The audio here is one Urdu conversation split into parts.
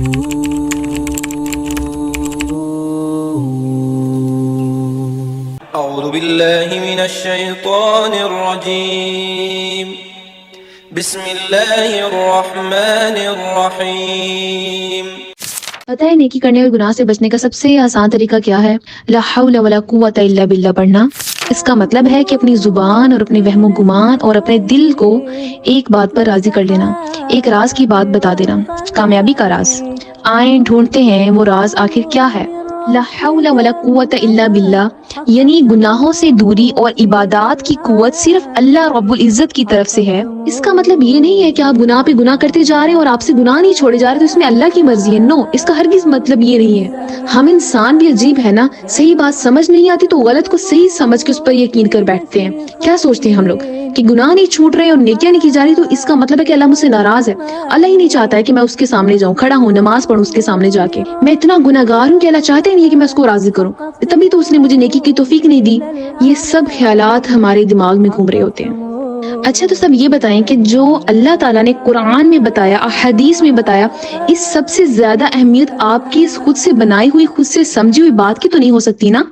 اعوذ باللہ من الشیطان الرجیم بسم اللہ الرحمن الرحیم۔ پتہ ہے نیکی کرنے اور گناہ سے بچنے کا سب سے آسان طریقہ کیا ہے؟ لا حول ولا قوت الا باللہ پڑھنا۔ اس کا مطلب ہے کہ اپنی زبان اور اپنے وہم و گمان اور اپنے دل کو ایک بات پر راضی کر لینا، ایک راز کی بات بتا دینا، کامیابی کا راز۔ آئیں ڈھونڈتے ہیں وہ راز آخر کیا ہے۔ لا حول ولا قوت الا باللہ یعنی گناہوں سے دوری اور عبادات کی قوت صرف اللہ رب العزت کی طرف سے ہے۔ اس کا مطلب یہ نہیں ہے کہ آپ گناہ پہ گناہ کرتے جا رہے ہیں اور آپ سے گناہ نہیں چھوڑے جا رہے تو اس میں اللہ کی مرضی ہے۔ نو، اس کا ہرگز مطلب یہ نہیں ہے۔ ہم انسان بھی عجیب ہے نا، صحیح بات سمجھ نہیں آتی تو غلط کو صحیح سمجھ کے اس پر یقین کر بیٹھتے ہیں۔ کیا سوچتے ہیں ہم لوگ کہ گناہ نہیں چھوٹ رہے اور نیکیاں نہیں کی جا رہی تو اس کا مطلب ہے کہ اللہ مجھ سے ناراض ہے۔ اللہ ہی نہیں چاہتا ہے کہ میں اس کے سامنے جاؤں، کھڑا ہوں، نماز پڑھوں اس کے سامنے جا کے۔ میں اتنا گناہگار ہوں کہ اللہ چاہتے نہیں ہے کہ میں اس کو راضی کروں، تبھی تو اس نے مجھے نیکی کی توفیق نہیں دی۔ یہ سب خیالات ہمارے دماغ میں گھوم رہے ہوتے ہیں۔ اچھا تو سب یہ بتائیں کہ جو اللہ تعالیٰ نے قرآن میں بتایا، احادیث میں بتایا، اس سب سے زیادہ اہمیت آپ کی اس خود سے بنائی ہوئی، خود سے سمجھی ہوئی بات کی تو نہیں ہو سکتی نا؟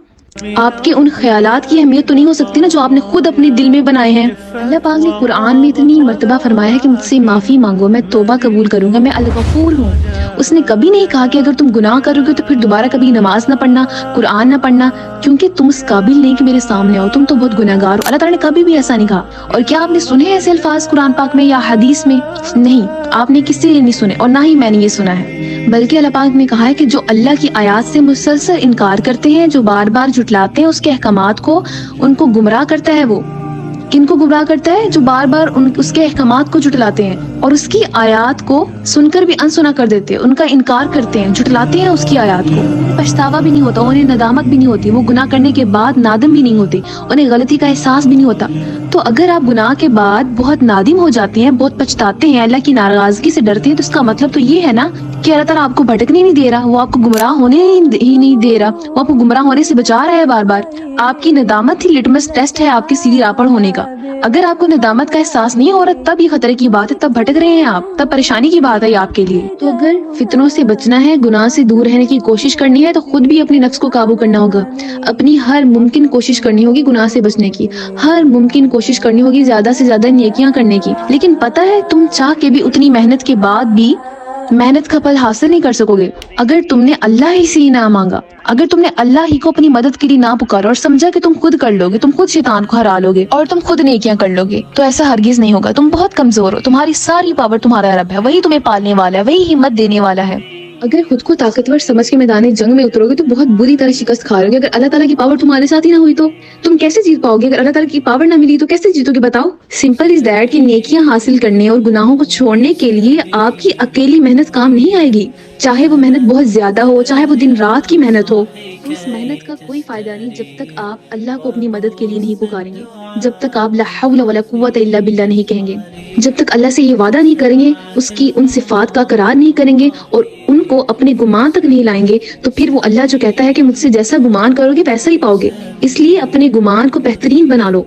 آپ کے ان خیالات کی اہمیت تو نہیں ہو سکتی نا جو آپ نے خود اپنے دل میں بنائے ہیں۔ اللہ پاک نے قرآن میں اتنی مرتبہ فرمایا ہے کہ مجھ سے معافی مانگو، میں توبہ قبول کروں گا، میں الغفور ہوں۔ اس نے کبھی نہیں کہا کہ اگر تم گناہ کرو گے تو پھر دوبارہ کبھی نماز نہ پڑھنا، قرآن نہ پڑھنا، کیونکہ تم اس قابل نہیں کہ میرے سامنے آؤ، تم تو بہت گناہگار ہو۔ اللہ تعالیٰ نے کبھی بھی ایسا نہیں کہا۔ اور کیا آپ نے سنے ایسے الفاظ قرآن پاک میں یا حدیث میں؟ نہیں، آپ نے کسی نے نہیں سنے اور نہ ہی میں نے یہ سنا ہے۔ بلکہ اللہ پاک نے کہا ہے کہ جو اللہ کی آیات سے مسلسل انکار کرتے ہیں، جو بار بار جھٹلاتے ہیں اس کے احکامات کو، ان کو گمراہ کرتا ہے۔ وہ کن کو گمراہ کرتا ہے؟ جو بار بار اس کے احکامات کو جھٹلاتے ہیں اور اس کی آیات کو سن کر بھی انسنا کر دیتے ہیں، ان کا انکار کرتے ہیں، جھٹلاتے ہیں اس کی آیات کو۔ پچھتاوا بھی نہیں ہوتا، انہیں ندامت بھی نہیں ہوتی، وہ گناہ کرنے کے بعد نادم بھی نہیں ہوتے، انہیں غلطی کا احساس بھی نہیں ہوتا۔ تو اگر آپ گناہ کے بعد بہت نادم ہو جاتے ہیں، بہت پچھتاتے ہیں، اللہ کی ناراضگی سے ڈرتے ہیں، تو اس کا مطلب تو یہ ہے نا کہ اللہ تعالیٰ آپ کو بھٹکنے نہیں دے رہا، وہ آپ کو گمراہ ہونے ہی نہیں دے رہا، وہ آپ کو گمراہ ہونے سے بچا رہا ہے بار بار۔ آپ کی ندامت ہی لٹمس ٹیسٹ ہے آپ کی سیدھی راہ پر ہونے کا۔ اگر آپ کو ندامت کا احساس نہیں ہو رہا تب یہ خطرے کی بات ہے، تب بھٹک رہے ہیں آپ، تب پریشانی کی بات ہے آپ کے لیے۔ تو اگر فتنوں سے بچنا ہے، گناہ سے دور رہنے کی کوشش کرنی ہے تو خود بھی اپنے نفس کو قابو کرنا ہوگا، اپنی ہر ممکن کوشش کرنی ہوگی گناہ سے بچنے کی، ہر ممکن کوشش کرنی ہوگی زیادہ سے زیادہ نیکیاں کرنے کی۔ لیکن پتہ ہے تم چاہ کے بھی اتنی محنت کے بعد بھی محنت کا پھل حاصل نہیں کر سکو گے اگر تم نے اللہ ہی سے ہی نہ مانگا، اگر تم نے اللہ ہی کو اپنی مدد کے لیے نہ پکارا اور سمجھا کہ تم خود کر لو گے، تم خود شیطان کو ہرا لو گے اور تم خود نیکیاں کر لو گے، تو ایسا ہرگز نہیں ہوگا۔ تم بہت کمزور ہو، تمہاری ساری پاور تمہارا رب ہے، وہی تمہیں پالنے والا ہے، وہی ہمت دینے والا ہے۔ اگر خود کو طاقتور سمجھ کے میدان جنگ میں اترو گے تو بہت بری طرح شکست کھا رہے گے۔ اگر اللہ تعالیٰ کی پاور تمہارے ساتھ ہی نہ ہوئی تو تم کیسے جیت پاؤ گے؟ اگر اللہ تعالیٰ کی پاور نہ ملی تو کیسے جیتو گے بتاؤ؟ سمپل از دیٹ کہ نیکیاں حاصل کرنے اور گناہوں کو چھوڑنے کے لیے آپ کی اکیلی محنت کام نہیں آئے گی، چاہے وہ محنت بہت زیادہ ہو، چاہے وہ دن رات کی محنت ہو۔ اس محنت کا کوئی فائدہ نہیں جب تک آپ اللہ کو اپنی مدد کے لیے نہیں پکاریں گے، جب تک آپ لا حول ولا قوت الا باللہ نہیں کہیں گے، جب تک اللہ سے یہ وعدہ نہیں کریں گے، اس کی ان صفات کا اقرار نہیں کریں گے اور ان کو اپنے گمان تک نہیں لائیں گے، تو پھر وہ اللہ جو کہتا ہے کہ مجھ سے جیسا گمان کرو گے ویسا ہی پاؤ گے۔ اس لیے اپنے گمان کو بہترین بنا لو،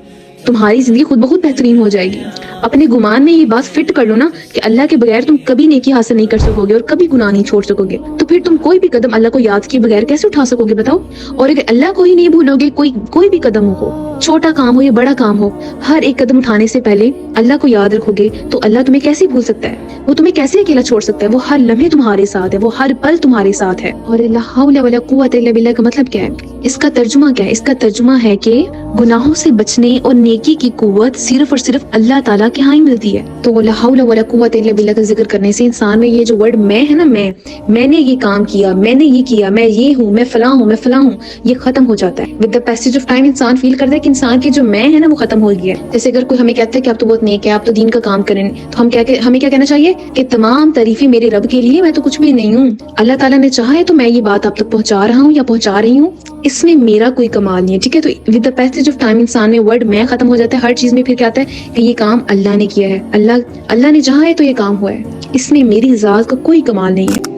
تمہاری زندگی خود بہت بہترین ہو جائے گی۔ اپنے گمان میں یہ بات فٹ کر لو نا کہ اللہ کے بغیر تم کبھی نیکی حاصل نہیں کر سکو گے اور کبھی گناہ نہیں چھوڑ سکو گے، تو پھر تم کوئی بھی قدم اللہ کو یاد کیے بغیر کیسے اٹھا سکو گے بتاؤ؟ اور اگر اللہ کو ہی نہیں بھولو گے، کوئی بھی قدم ہو، چھوٹا کام ہو یا بڑا کام ہو، ہر ایک قدم اٹھانے سے پہلے اللہ کو یاد رکھو گے تو اللہ تمہیں کیسے بھول سکتا ہے؟ وہ تمہیں کیسے اکیلا چھوڑ سکتا ہے؟ وہ ہر لمحے تمہارے ساتھ ہے، وہ ہر پل تمہارے ساتھ ہے۔ اور لا حول ولا قوت الا باللہ کا مطلب کیا ہے؟ اس کا ترجمہ کیا ہے؟ اس کا ترجمہ ہے کہ گناہوں سے بچنے اور نیکی کی قوت صرف اور صرف اللہ تعالیٰ کے ہاں ہی ملتی ہے۔ تو لا حول ولا قوت الا باللہ کا ذکر کرنے سے انسان میں یہ جو ورڈ میں ہے نا، میں نے یہ کام کیا، میں نے یہ کیا، میں یہ ہوں، میں فلاں ہوں، میں فلاں ہوں، یہ ختم ہو جاتا ہے۔ With the passage of time انسان فیل کرتا ہے کہ انسان کی جو میں ہے نا وہ ختم ہو گیا ہے۔ جیسے اگر کوئی ہمیں کہتا ہے کہ آپ تو بہت نیک ہے، آپ تو دین کا کام کریں، تو ہمیں کیا کہنا چاہیے کہ تمام تعریفیں میرے رب کے لیے، میں تو کچھ بھی نہیں ہوں، اللہ تعالیٰ نے چاہا ہے تو میں یہ بات آپ تک پہنچا رہا ہوں یا پہنچا رہی ہوں، اس میں میرا کوئی کمال نہیں ہے، ٹھیک ہے؟ تو with the passage of time انسان میں ورڈ میں ختم ہو جاتا ہے، ہر چیز میں پھر کہتا ہے کہ یہ کام اللہ نے کیا ہے، اللہ نے چاہا ہے تو یہ کام ہوا ہے، اس میں میری ذات کا کوئی کمال نہیں ہے۔